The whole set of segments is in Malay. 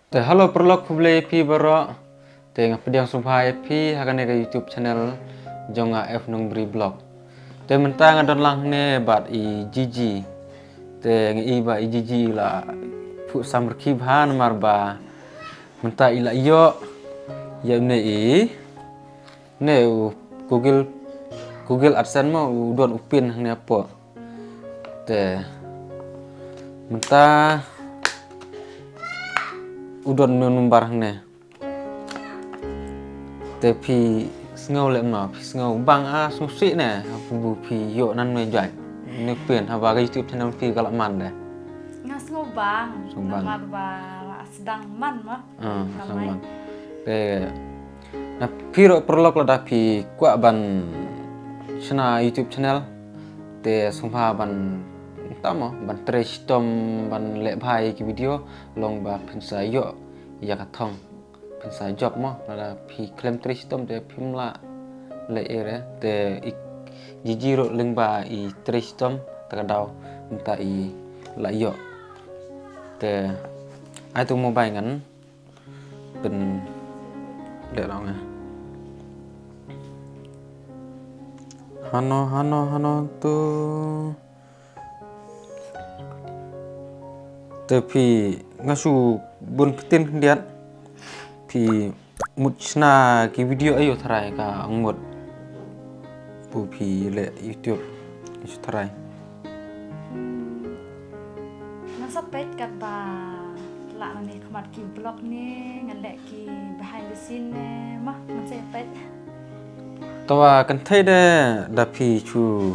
Te halo perlok publi pi baro te ngapediang subhai pi hakan ke YouTube channel jonga F nung bri blog. Te mentang adon lang ne bat I Gigi. Te ngi ba I Gigi la pu samr kibhan marba menta ila yo ya ne ne Google AdSense mo udon upin ne apa. Te menta udon numbar ne te pi ngau le ma pi ngau bang a susi ne bu pi yo nan me jai ne pien ha ba YouTube channel pi galak man de Ngas ngubang, Ngubang. nama sedang man mah. sama te na piro perlok la da pi kwa ban chana YouTube channel te sumha ban tamo ban trash tom ban le bhai ki video long ba pinsa yo ya ka thong pinsa job mo la pi klem trash tom te pimla le ere te Gigi ro ling ba I trash tom ta dau minta I la yo te ai tu mobile nganเป็นเดี๋ยวเราไงHano tu tapi ngasu bun ketin lihat pi muchna ki video ayo tharai ka ngot pu pi le YouTube isu tharai Nasa pet kat ba la ni khamat ki blog ni ngalek ki behind the scene ne mah man se pet. tawa kan thai de da pi chu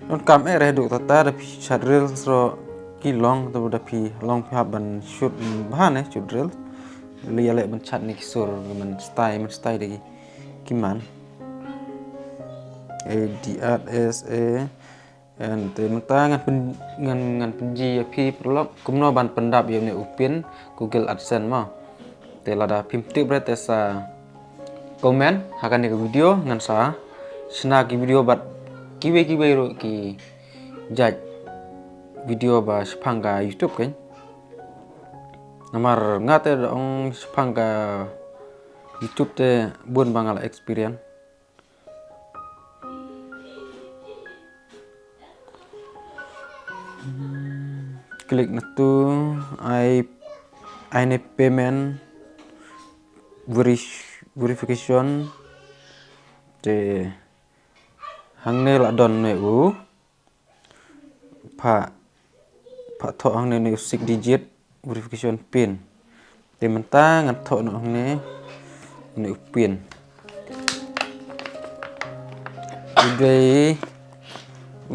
non kam e re du ta da pi chat reels ro ki long to da pi long pi ban shoot ban e shoot reels li ale ban chat ni kisur man style de ki man ADRSA and te mata ngan penji pi prolog kumno ban pendap ye ne upin Google AdSense ma te lada pimti brete sa komen hakan ke video ngan sa sna ki video bat kiwe ro ki jaj video ba spanga YouTube kan namar ngate ong spanga YouTube te bun bangal experience klik na tu I need payment verification te hangne la don ne u pa tho hangne ne 6 digit verification pin te menta ngat tho no hangne ne pin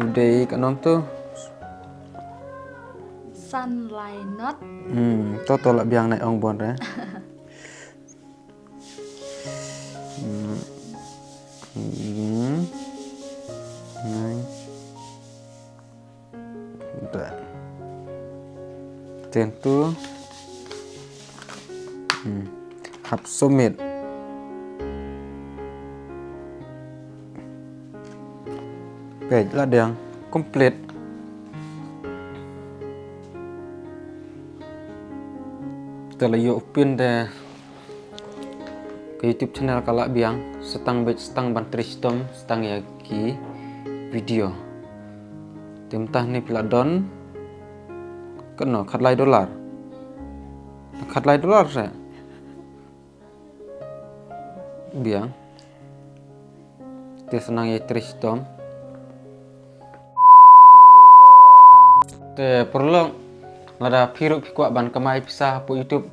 uday kanom tu Sunlight not to la biang nai ong bon re tentu hap submit page lah yang complete telah yo upin de ke YouTube channel kalak biang setang ban tristom setang ya ki video temtah ni pila don kena $4 $4 saya biang te senang ya tristom te perlu lada piru pikwa ban kamai pisah pu YouTube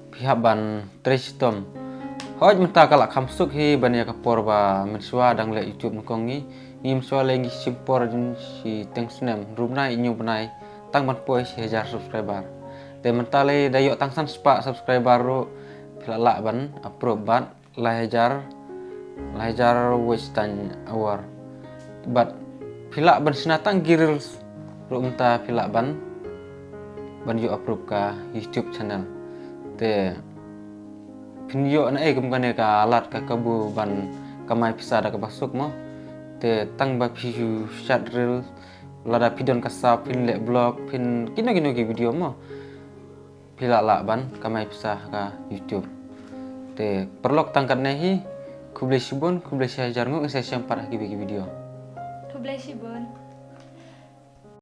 pihak ban tristom hoj menta kalak kamsuk hi ban ya kapor ba mensua dang le YouTube mkongi ni mensua lengi simpor jun si tengsnem rumnai inyu benai tang ban poi 1000 subscriber te mentale dayo tangsan spa subscriber ro pilala ban approve ban lahajar watch tan hour but pilak ban sinatang giril ro menta pilak ban yo approve ka YouTube channel te pinyo na gumgane ka alat ka kabu ban kamai pisada ka basuk mo te tang ba piu chat reel lada pidon kasap pin le blog pin kino ki video mo pila lak ban kamai pisah ka YouTube. Te perlok tangkat nehi kublai shibun kublai shajar nguk saya sempat video. Thu blai shi bun